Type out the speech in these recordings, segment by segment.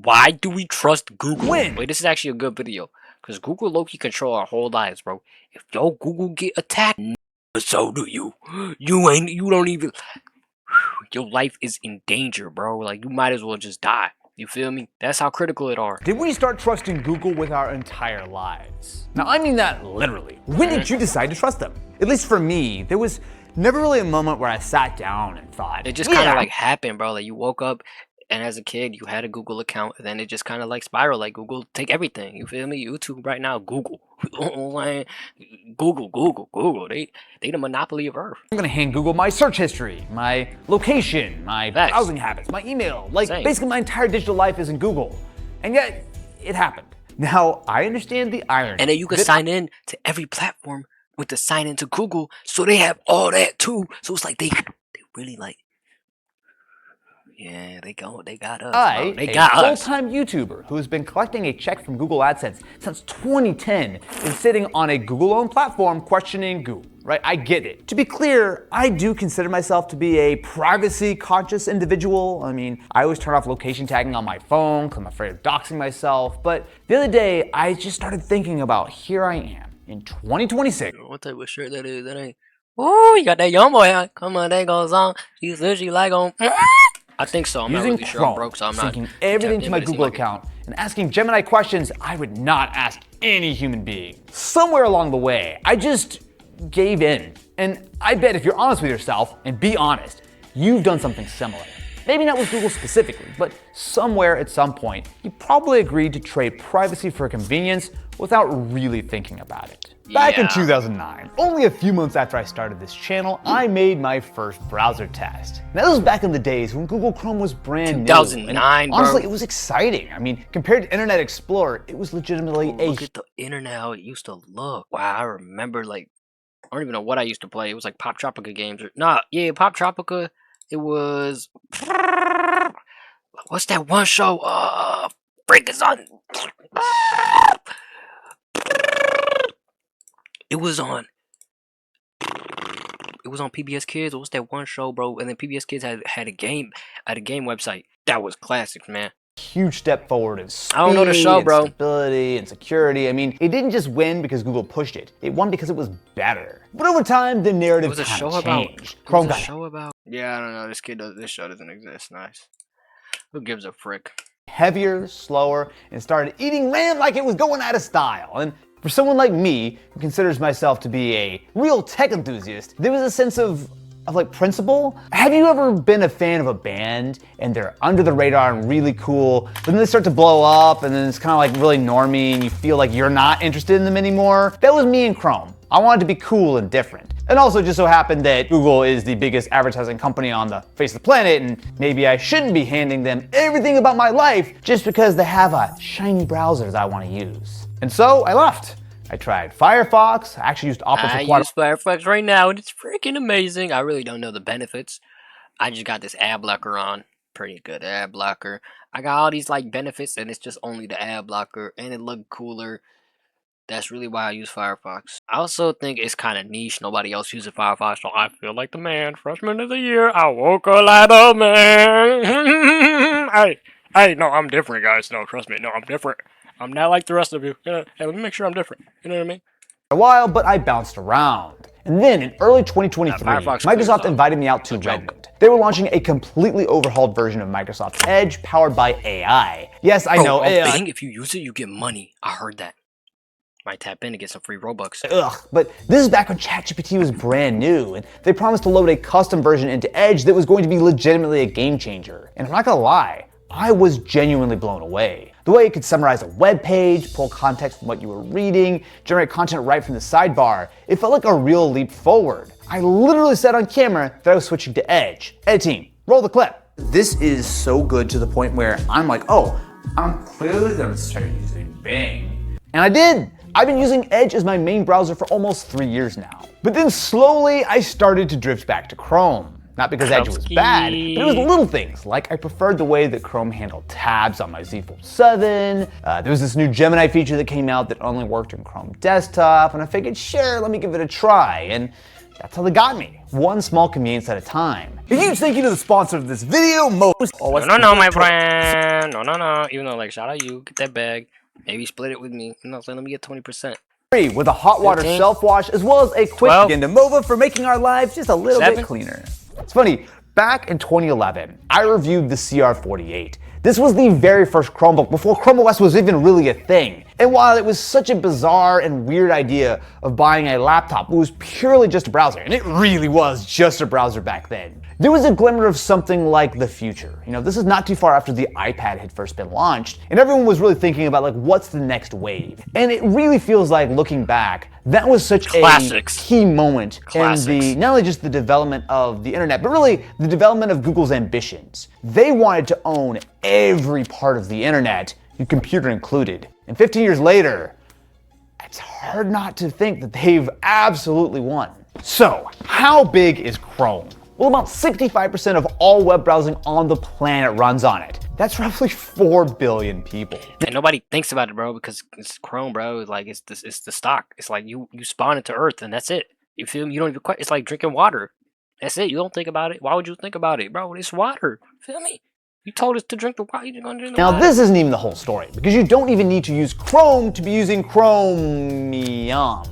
Why do we trust Google? When? Wait, this is actually a good video. Because Google low-key control our whole lives, bro. If your Google get attacked, so do you. You don't even... Your life is in danger, bro. Like, you might as well just die. You feel me? That's how critical it are. Did we start trusting Google with our entire lives? Now, I mean that literally. When did you decide to trust them? At least for me, there was never really a moment where I sat down and thought, It just kind of like happened, bro. Like, you woke up, and as a kid, you had a Google account, and then it just kind of like spiraled. Like, Google take everything. You feel me? YouTube right now, Google. Google. They the monopoly of Earth. I'm gonna hand Google my search history, my location, my browsing habits, my email. Like, basically my entire digital life is in Google. And yet, it happened. Now, I understand the irony. And then you can sign in to every platform with the sign into Google, so they have all that too. So it's like they really like, yeah, they got us. They got us. A full-time YouTuber who's been collecting a check from Google AdSense since 2010 is sitting on a Google-owned platform questioning Google, right? I get it. To be clear, I do consider myself to be a privacy-conscious individual. I mean, I always turn off location tagging on my phone because I'm afraid of doxing myself. But the other day, I just started thinking about, here I am in 2026. What type of shirt that is? That ain't. Oh, you got that young boy out. Come on, that goes on. He's literally like on. I think so. I'm not really sure. I'm broke, so I'm not. Syncing everything to my Google account and asking Gemini questions I would not ask any human being. Somewhere along the way, I just gave in. And I bet if you're honest with yourself, and be honest, you've done something similar. Maybe not with Google specifically, but somewhere at some point, you probably agreed to trade privacy for convenience without really thinking about it. Back in 2009, only a few months after I started this channel, I made my first browser test. Now, this was back in the days when Google Chrome was brand new. 2009, bro. Honestly, it was exciting. I mean, compared to Internet Explorer, it was legitimately Look at the internet, how it used to look. Wow, I remember, like, I don't even know what I used to play. It was like Pop Tropica games. Pop Tropica. It was... What's that one show? Break is on... It was on PBS Kids. What's that one show, bro? And then PBS Kids had a game website. That was classic, man. Huge step forward in speed, I don't know the show, bro. Stability and security. I mean, it didn't just win because Google pushed it. It won because it was better. But over time, the narrative kind of changed. Chrome got it. Yeah, I don't know. This show doesn't exist. Nice. Who gives a frick? Heavier, slower, and started eating RAM like it was going out of style. And for someone like me, who considers myself to be a real tech enthusiast, there was a sense of like principle. Have you ever been a fan of a band and they're under the radar and really cool, but then they start to blow up and then it's kind of like really normie and you feel like you're not interested in them anymore? That was me and Chrome. I wanted to be cool and different. And also just so happened that Google is the biggest advertising company on the face of the planet, and maybe I shouldn't be handing them everything about my life just because they have a shiny browser that I want to use. And so I left. I tried Firefox. I actually used Opera for quite a while. I use Firefox right now, and it's freaking amazing. I really don't know the benefits. I just got this ad blocker on. Pretty good ad blocker. I got all these like benefits, and it's just only the ad blocker, and it looked cooler. That's really why I use Firefox. I also think it's kind of niche. Nobody else uses Firefox, so I feel like the man. Freshman of the year, I woke a lot of man. Hey, no, I'm different, guys. No, trust me. No, I'm different. I'm not like the rest of you. Hey, let me make sure I'm different. You know what I mean? A while, but I bounced around. And then in early 2023, Microsoft invited me out to Redmond. They were launching a completely overhauled version of Microsoft Edge powered by AI. Yes, I know AI. Bing, if you use it, you get money. I heard that. Might tap in to get some free Robux. But this is back when ChatGPT was brand new, and they promised to load a custom version into Edge that was going to be legitimately a game changer. And I'm not gonna lie, I was genuinely blown away. The way it could summarize a web page, pull context from what you were reading, generate content right from the sidebar, it felt like a real leap forward. I literally said on camera that I was switching to Edge. Editing, roll the clip. This is so good to the point where I'm like, oh, I'm clearly gonna start using Bing. And I did. I've been using Edge as my main browser for almost 3 years now. But then slowly I started to drift back to Chrome. Not because Edge was bad, but it was little things, like I preferred the way that Chrome handled tabs on my Z Fold 7. There was this new Gemini feature that came out that only worked in Chrome Desktop, and I figured, sure, let me give it a try. And That's how they got me, one small convenience at a time. A huge thank you to the sponsor of this video, No, my friend. No. Even though, like, shout out you, get that bag. Maybe split it with me. You know, so let me get 20%. With a hot water 15, self-wash, as well as a quick 12, skin to Mova for making our lives just a little 7. bit cleaner. It's funny, back in 2011, I reviewed the CR48. This was the very first Chromebook before Chrome OS was even really a thing. And while it was such a bizarre and weird idea of buying a laptop, it was purely just a browser, and it really was just a browser back then. There was a glimmer of something like the future. You know, this is not too far after the iPad had first been launched, and everyone was really thinking about, like, what's the next wave? And it really feels like, looking back, that was such a key moment in the, not only just the development of the internet, but really the development of Google's ambitions. They wanted to own every part of the internet, your computer included. And 15 years later, it's hard not to think that they've absolutely won. So, how big is Chrome? Well, about 65% of all web browsing on the planet runs on it. That's roughly 4 billion people. And nobody thinks about it, bro, because it's Chrome, bro. Like, it's the stock. It's like you spawn it to Earth, and that's it. You feel me? You don't even quite. It's like drinking water. That's it. You don't think about it. Why would you think about it, bro? It's water. Feel me? You told us to drink the water. You're gonna drink the water. Now, this isn't even the whole story, because you don't even need to use Chrome to be using Chromium.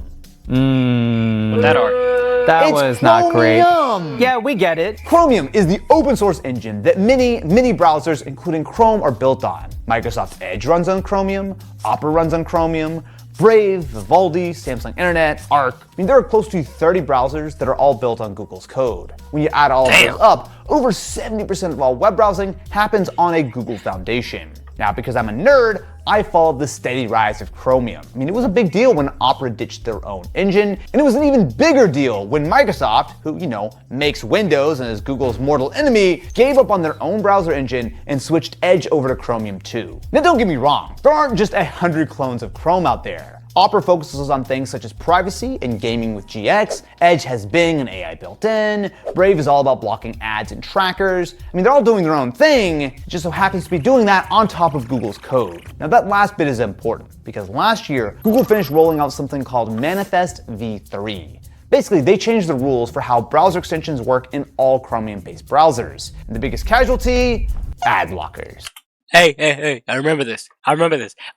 What that are? That It's was not great. Chromium. Yeah, we get it. Chromium is the open source engine that many browsers, including Chrome, are built on. Microsoft Edge runs on Chromium, Opera runs on Chromium, Brave, Vivaldi, Samsung Internet, Arc. I mean, there are close to 30 browsers that are all built on Google's code. When you add all of those up, over 70% of all web browsing happens on a Google foundation. Now, because I'm a nerd, I followed the steady rise of Chromium. I mean, it was a big deal when Opera ditched their own engine, and it was an even bigger deal when Microsoft, who, you know, makes Windows and is Google's mortal enemy, gave up on their own browser engine and switched Edge over to Chromium too. Now, don't get me wrong, there aren't just 100 clones of Chrome out there. Opera focuses on things such as privacy and gaming with GX, Edge has Bing and AI built in, Brave is all about blocking ads and trackers. I mean, they're all doing their own thing, it just so happens to be doing that on top of Google's code. Now, that last bit is important, because last year, Google finished rolling out something called Manifest v3. Basically, they changed the rules for how browser extensions work in all Chromium-based browsers. And the biggest casualty? Ad blockers. Hey, I remember this.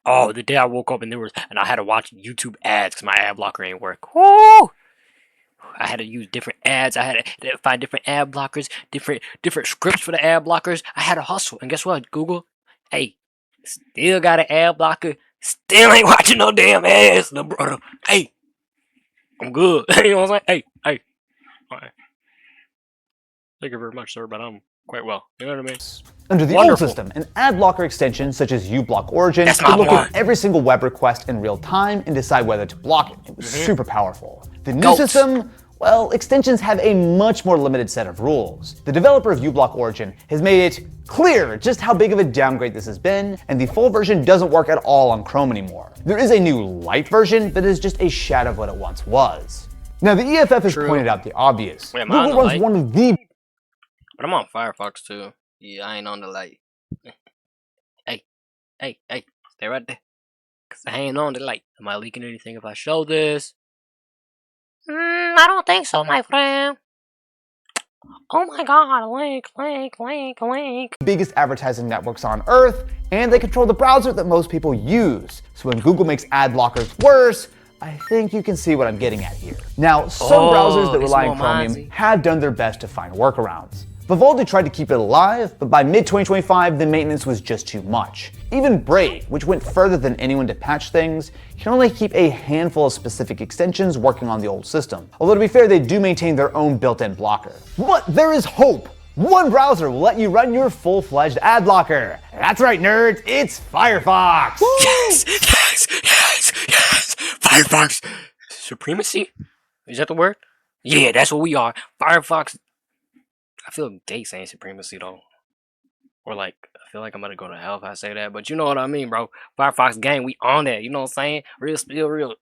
Oh, the day I woke up and I had to watch YouTube ads because my ad blocker ain't work. Woo! I had to use different ads. I had to find different ad blockers, different scripts for the ad blockers. I had to hustle. And guess what, Google? Hey, still got an ad blocker. Still ain't watching no damn ads, no brother. Hey, I'm good. You know what I'm saying? Hey. All right. Thank you very much, sir, but I'm quite well. You know what I mean? Under the old system, an ad blocker extension such as uBlock Origin could look at every single web request in real time and decide whether to block it. It was super powerful. The new system, well, extensions have a much more limited set of rules. The developer of uBlock Origin has made it clear just how big of a downgrade this has been, and the full version doesn't work at all on Chrome anymore. There is a new light version that is just a shadow of what it once was. Now, the EFF has pointed out the obvious. Wait, Google runs one of the... But I'm on Firefox too. Yeah, I ain't on the light. Hey, stay right there. Cause I ain't on the light. Am I leaking anything if I show this? I don't think so, my friend. Oh my god, link. Biggest advertising networks on Earth, and they control the browser that most people use. So when Google makes ad blockers worse, I think you can see what I'm getting at here. Now, some browsers that rely on Chromium have done their best to find workarounds. Vivaldi tried to keep it alive, but by mid-2025, the maintenance was just too much. Even Brave, which went further than anyone to patch things, can only keep a handful of specific extensions working on the old system. Although to be fair, they do maintain their own built-in blocker. But there is hope! One browser will let you run your full-fledged ad blocker. That's right, nerds, it's Firefox! Yes! Firefox supremacy? Is that the word? Yeah, that's what we are. Firefox. I feel gay saying supremacy though. Or like, I feel like I'm gonna go to hell if I say that, but you know what I mean, bro. Firefox gang, we on that, you know what I'm saying? Real spill, real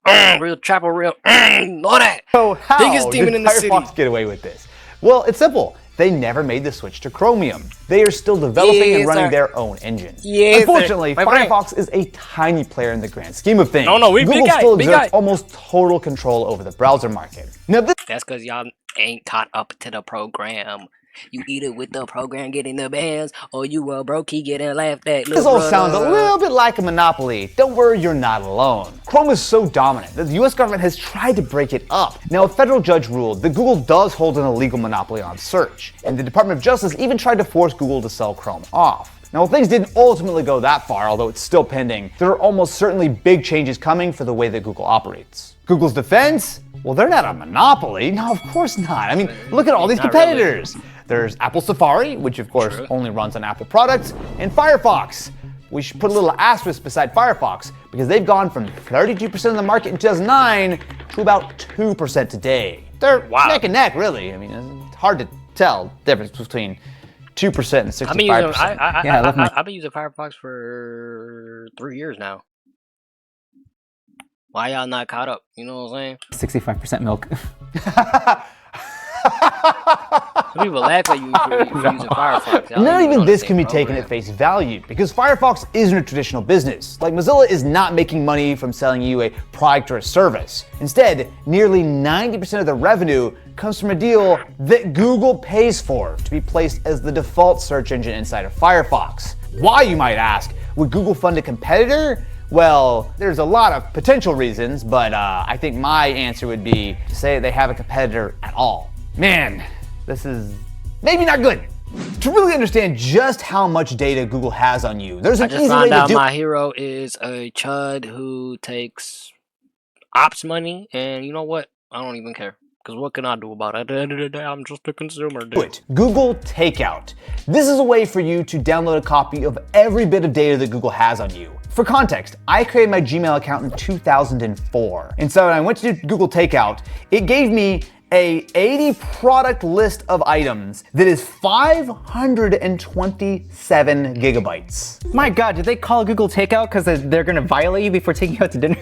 trapper, real, know that. So how biggest demon did in the Firefox city. get away with this? Well, it's simple. They never made the switch to Chromium. They are still developing and running their own engine. Unfortunately, Firefox is a tiny player in the grand scheme of things. No, we Google big guy, still big exerts guy. almost total control over the browser market. Now, this That's because y'all ain't caught up to the program. You either with the program getting the bands, or you were brokey getting laughed at. This all sounds a little bit like a monopoly. Don't worry, you're not alone. Chrome is so dominant that the US government has tried to break it up. Now, a federal judge ruled that Google does hold an illegal monopoly on search, and the Department of Justice even tried to force Google to sell Chrome off. Now, while things didn't ultimately go that far, although it's still pending, there are almost certainly big changes coming for the way that Google operates. Google's defense? Well, they're not a monopoly. No, of course not. I mean, look at all these competitors. Really. There's Apple Safari, which of course only runs on Apple products, and Firefox. We should put a little asterisk beside Firefox because they've gone from 32% of the market in 2009 to about 2% today. They're neck and neck, really. I mean, it's hard to tell the difference between 2% and 65%. I've been using Firefox for 3 years now. Why y'all not caught up? You know what I'm saying? 65% milk. People laugh at you for using Firefox. Not even this can be taken at face value, because Firefox isn't a traditional business. Like, Mozilla is not making money from selling you a product or a service. Instead, nearly 90% of the revenue comes from a deal that Google pays for to be placed as the default search engine inside of Firefox. Why, you might ask? Would Google fund a competitor? Well, there's a lot of potential reasons, but I think my answer would be to say they have a competitor at all. Man, this is maybe not good. To really understand just how much data Google has on you, there's an easy way to do it. I just found out my hero is a chud who takes ops money, and you know what? I don't even care. Because what can I do about it? At the end of the day, I'm just a consumer. Dude. Google Takeout. This is a way for you to download a copy of every bit of data that Google has on you. For context, I created my Gmail account in 2004. And so when I went to do Google Takeout, it gave me a 80 product list of items that is 527 gigabytes. My God, did they call Google Takeout because they're gonna violate you before taking you out to dinner?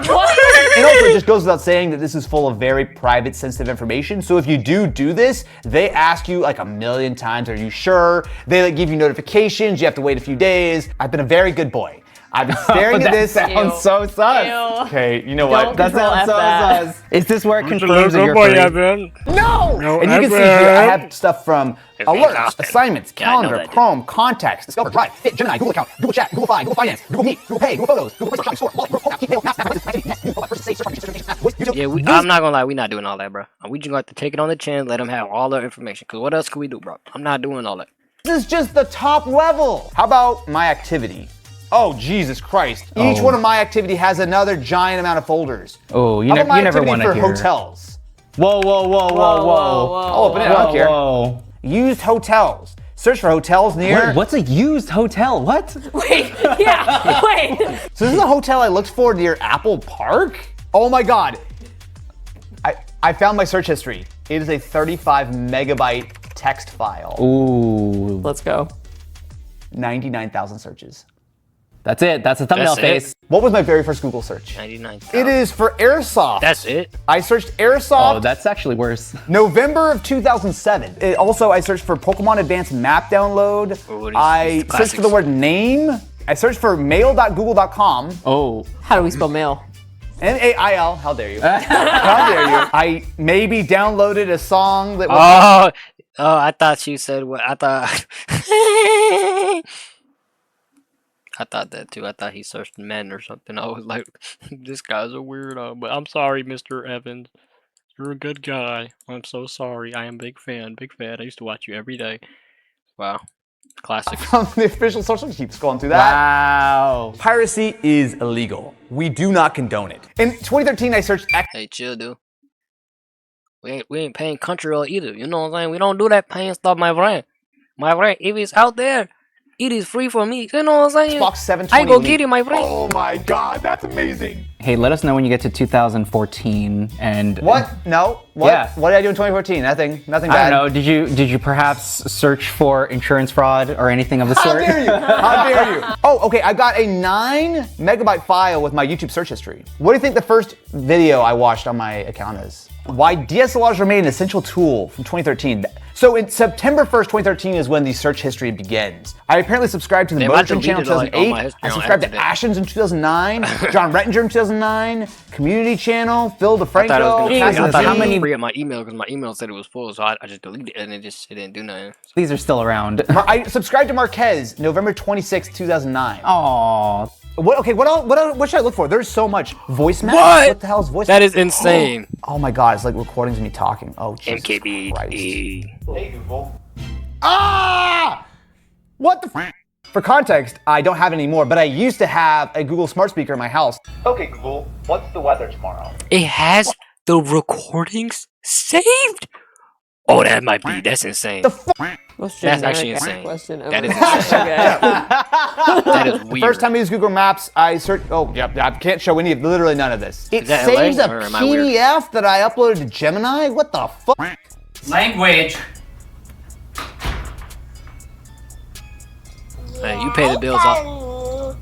What? And also, it just goes without saying that this is full of very private, sensitive information. So if you do this, they ask you like 1,000,000 times, are you sure? They give you notifications, you have to wait a few days. I've been a very good boy. I've been staring at this. That sounds so sus. Okay, you know what? That sounds so sus. Is this where it confirms that you're free? No! And you can see here, I have stuff from alerts, assignments, calendar, Chrome, contacts, Discover, Drive, Fit, Gemini, Google Account, Google Chat, Google Fi, Google Finance, Google Meet, Google Pay, Google Photos, Google Play Store, I'm not gonna lie, we're not doing all that, bro. We just got to take it on the chin, let them have all their information. Cause what else can we do, bro? I'm not doing all that. This is just the top level. How about my activity? Oh, Jesus Christ. Each one of my activity has another giant amount of folders. Oh, you never want to hear. For hotels. Whoa. I'll open it. I don't care. Used hotels. Search for hotels near. Wait, what's a used hotel? What? Wait, yeah, wait. So this is a hotel I looked for near Apple Park? Oh my God. I found my search history. It is a 35 megabyte text file. Ooh. Let's go. 99,000 searches. That's it. That's a thumbnail face. What was my very first Google search? 99,000. It is for Airsoft. That's it? I searched Airsoft. Oh, that's actually worse. November of 2007. Also, I searched for Pokemon Advanced Map download. I searched for the word name. I searched for mail.google.com. Oh. How do we spell mail? N-A-I-L. How dare you? How dare you? I maybe downloaded a song that was... Oh, I thought you said what? I thought... I thought that too. I thought he searched men or something. I was like, this guy's a weirdo. But I'm sorry, Mr. Evans. You're a good guy. I'm so sorry. I am big fan. Big fan. I used to watch you every day. Wow. Classic. From the official social, keep scrolling through that. Wow. Piracy is illegal. We do not condone it. In 2013, I searched... Hey, chill, dude. We ain't paying Crunchyroll either. You know what I'm saying? We don't do that paying stuff, my friend. My friend, if it's out there, it is free for me. You know what I'm saying? Xbox 720 I go get it, my friend. Oh my God, that's amazing. Hey, let us know when you get to 2014 and... What? No? What? Yeah. What did I do in 2014? Nothing bad. I don't know. Did you perhaps search for insurance fraud or anything of the sort? How dare you? How dare you? Oh, okay. I got a 9 megabyte file with my YouTube search history. What do you think the first video I watched on my account is? Why DSLRs remain an essential tool from 2013. So in September 1st, 2013 is when the search history begins. I apparently subscribed to the Damn, I Motion channel in deleted, like, all 2008. my history I on subscribed to accident. Ashens in 2009. John Rettinger in 2009. Community channel. Phil I thought I DeFranco. was Cassie gonna Z. how many- free up my email because my email said it was full, so I just deleted it and it didn't do nothing. These are still around. I subscribed to Marquez, November 26, 2009. Aww. What should I look for? There's so much. Voice map? What? What the hell is voice That map? is insane. Oh my god, it's like recordings of me talking. Oh, Jesus Christ. MKBHD. Hey, Google. Ah! What the f? For context, I don't have it anymore, but I used to have a Google smart speaker in my house. Okay, Google, what's the weather tomorrow? It has the recordings saved. Oh, that might be. That's insane. Most That's generic actually ass insane. question ever. That is insane. That is weird. First time I used Google Maps, I searched. Oh, yep, I can't show any of, literally none of this. It that saves LA, a or am I weird? PDF that I uploaded to Gemini? What the fuck? Language. Hey, you pay the bills off.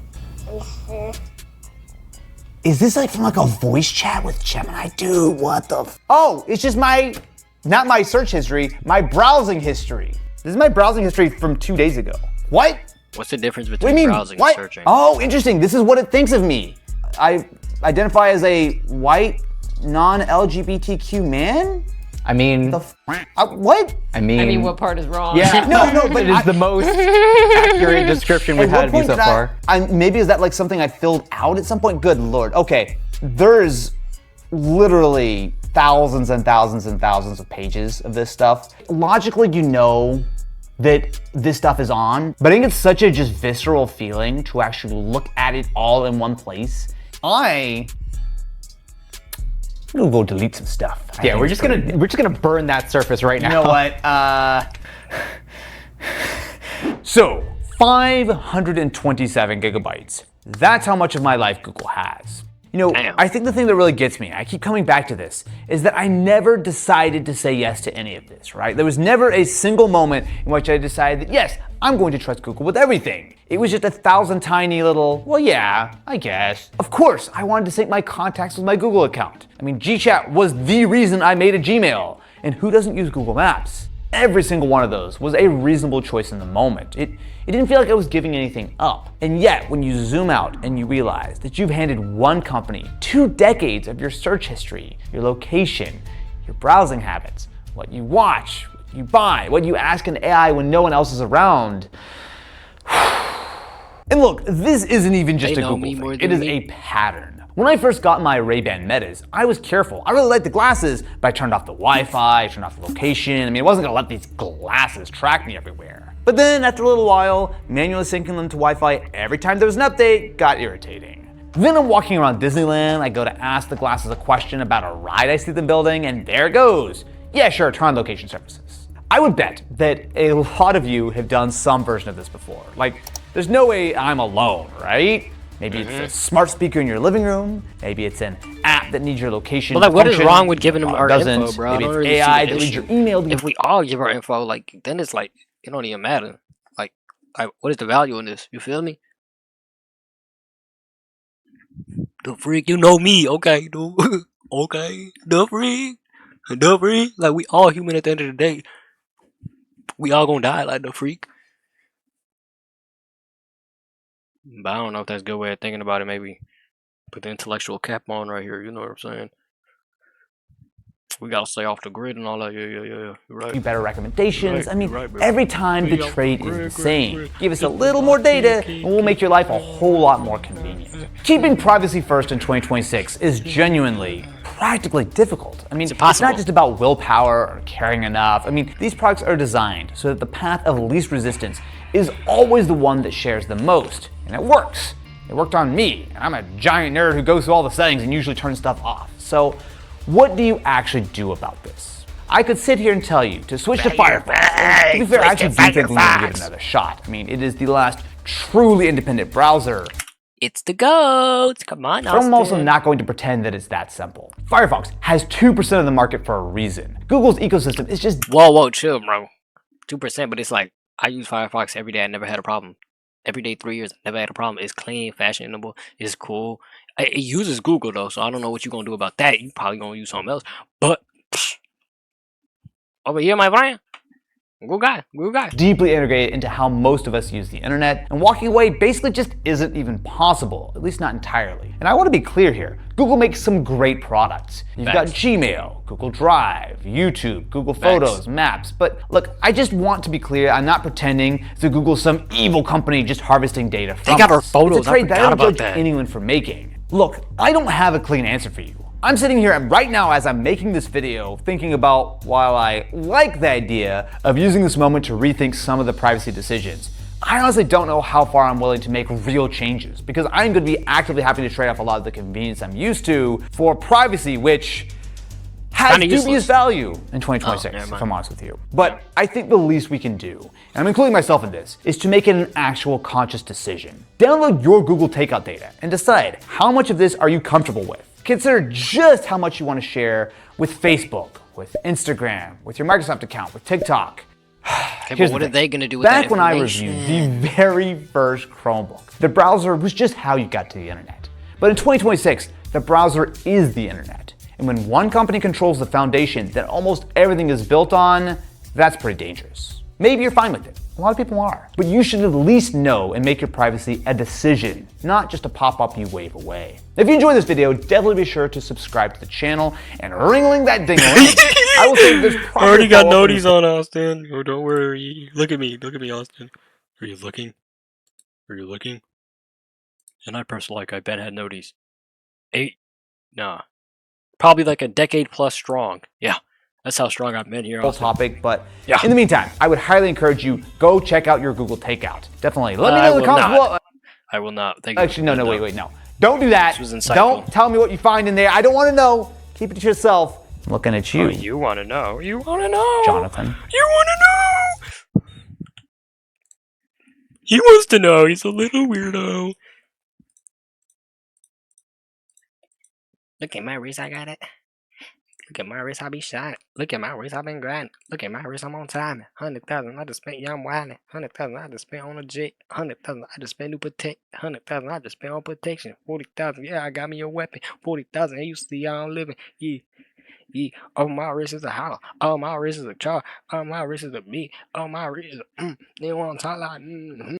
Is this like from like a voice chat with Gemini? Dude, what the Oh, it's just not my search history, my browsing history. This is my browsing history from 2 days ago. What? What's the difference What do between you mean? browsing What? and searching? Oh, interesting. This is what it thinks of me. I identify as a white, non-LGBTQ man? I mean, What? I mean, what part is wrong? yeah, No, but it is the most accurate description we've At what had of you point so did I- far. maybe is that like something I filled out at some point? Good Lord. Okay, there's literally thousands and thousands and thousands of pages of this stuff. Logically, you know that this stuff is on, but I think it's such a just visceral feeling to actually look at it all in one place. I'm gonna go delete some stuff. I Yeah, think we're it's just gonna burn that surface right now. You know what? So 527 gigabytes. That's how much of my life Google has. You know, Damn. I think the thing that really gets me, I keep coming back to this, is that I never decided to say yes to any of this, right? There was never a single moment in which I decided that, yes, I'm going to trust Google with everything. It was just 1,000 tiny little, well, yeah, I guess. Of course, I wanted to sync my contacts with my Google account. I mean, GChat was the reason I made a Gmail. And who doesn't use Google Maps? Every single one of those was a reasonable choice in the moment. It didn't feel like I was giving anything up. And yet, when you zoom out and you realize that you've handed one company 2 decades of your search history, your location, your browsing habits, what you watch, what you buy, what you ask an AI when no one else is around. And look, this isn't even just They a know Google me thing. more It than is me. a pattern. When I first got my Ray-Ban Metas, I was careful. I really liked the glasses, but I turned off the Wi-Fi, I turned off the location. I mean, I wasn't gonna let these glasses track me everywhere. But then after a little while, manually syncing them to Wi-Fi every time there was an update got irritating. Then I'm walking around Disneyland, I go to ask the glasses a question about a ride I see them building, and there it goes. Yeah, sure, turn on location services. I would bet that a lot of you have done some version of this before. Like, there's no way I'm alone, right? Maybe it's a smart speaker in your living room. Maybe it's an app that needs your location. Well, like, what is function. wrong with giving them It our doesn't. info, bro? I Maybe don't it's really see AI the that reads issue. your email. If we all give our info, like, then it's like, it don't even matter. Like, what is the value in this? You feel me? The freak, you know me, okay, dude. Okay, the freak. Like, we all human at the end of the day. We all gonna die like the freak. But I don't know if that's a good way of thinking about it. Maybe put the intellectual cap on right here. You know what I'm saying? We gotta stay off the grid and all that. Yeah. You're right. You better recommendations. Right, I mean, you're right, bro. every time the Yeah, trade is great, the same. great. Give us a little more data and we'll make your life a whole lot more convenient. Keeping privacy first in 2026 is genuinely practically difficult. I mean, it's impossible. not just about willpower or caring enough. I mean, these products are designed so that the path of least resistance is always the one that shares the most. And it works. It worked on me. I'm a giant nerd who goes through all the settings and usually turns stuff off. So, what do you actually do about this? I could sit here and tell you to switch to Firefox. And to be fair, I actually do think we need to give it another shot. I mean, it is the last truly independent browser. It's the goats. Come on, But I'm also Austin. not going to pretend that it's that simple. Firefox has 2% of the market for a reason. Google's ecosystem is just Whoa, chill, bro. 2%, but it's like I use Firefox every day. I never had a problem. Every day, 3 years, I never had a problem. It's clean, fashionable, it's cool. It uses Google though, so I don't know what you're gonna do about that. You probably gonna use something else. But over here, my friend, Google guy. Google guy. Deeply integrated into how most of us use the internet, and walking away basically just isn't even possible, at least not entirely. And I want to be clear here, Google makes some great products. You've got Gmail, Google Drive, YouTube, Google Photos, Maps, but look, I just want to be clear, I'm not pretending that Google's some evil company just harvesting data from They got us. our photos, It's a trade I that I forgot don't about judge that. anyone for making. Look, I don't have a clean answer for you. I'm sitting here right now as I'm making this video thinking about while I like the idea of using this moment to rethink some of the privacy decisions, I honestly don't know how far I'm willing to make real changes because I'm going to be actively having to trade off a lot of the convenience I'm used to for privacy, which has Kinda dubious useless. value in 2026, never if mind. I'm honest with you. But I think the least we can do, and I'm including myself in this, is to make it an actual conscious decision. Download your Google Takeout data and decide how much of this are you comfortable with. Consider just how much you want to share with Facebook, with Instagram, with your Microsoft account, with TikTok. Okay, Here's but what the are thing. they gonna do with Back that when I information? reviewed the very first Chromebook, the browser was just how you got to the internet. But in 2026, the browser is the internet. And when one company controls the foundation that almost everything is built on, that's pretty dangerous. Maybe you're fine with it. A lot of people are. But you should at least know and make your privacy a decision, not just a pop-up you wave away. If you enjoyed this video, definitely be sure to subscribe to the channel and ring that ding-a-ling. I will say this I already got noties noties on, Austin. Oh, don't worry. Look at me, Austin. Are you looking? Are you looking? And I pressed like I bet had noties. 8? Nah. Probably like a decade plus strong. Yeah, that's how strong I've been here. whole Austin. topic, but Yeah. in the meantime, I would highly encourage you, go check out your Google Takeout. Definitely. Let me I know in the will comments not. below. I will not. Thank you. Actually, no, wait, no. Don't do that. This was insightful. Don't tell me what you find in there. I don't want to know. Keep it to yourself. I'm looking at you, Oh, you want to know? You want to know? Jonathan. You want to know? He wants to know. He's a little weirdo. Look at my wrist. I got it. Look at my wrist. I be shot. Look at my wrist. I've been grinding. Look at my wrist. I'm on time. 100,000. I just spent. Yeah, I'm wilding. 100,000. I just spent on a jet. 100,000. I just spent new protect. 100,000. I just spent on protection. 40,000. Yeah, I got me a weapon. 40,000. Hey, you see, I'm living. Yeah. Yeah. Oh, my wrist is a holler. Oh, my wrist is a char. Oh, my wrist is a beat. Oh, my wrist is a. They want to talk like.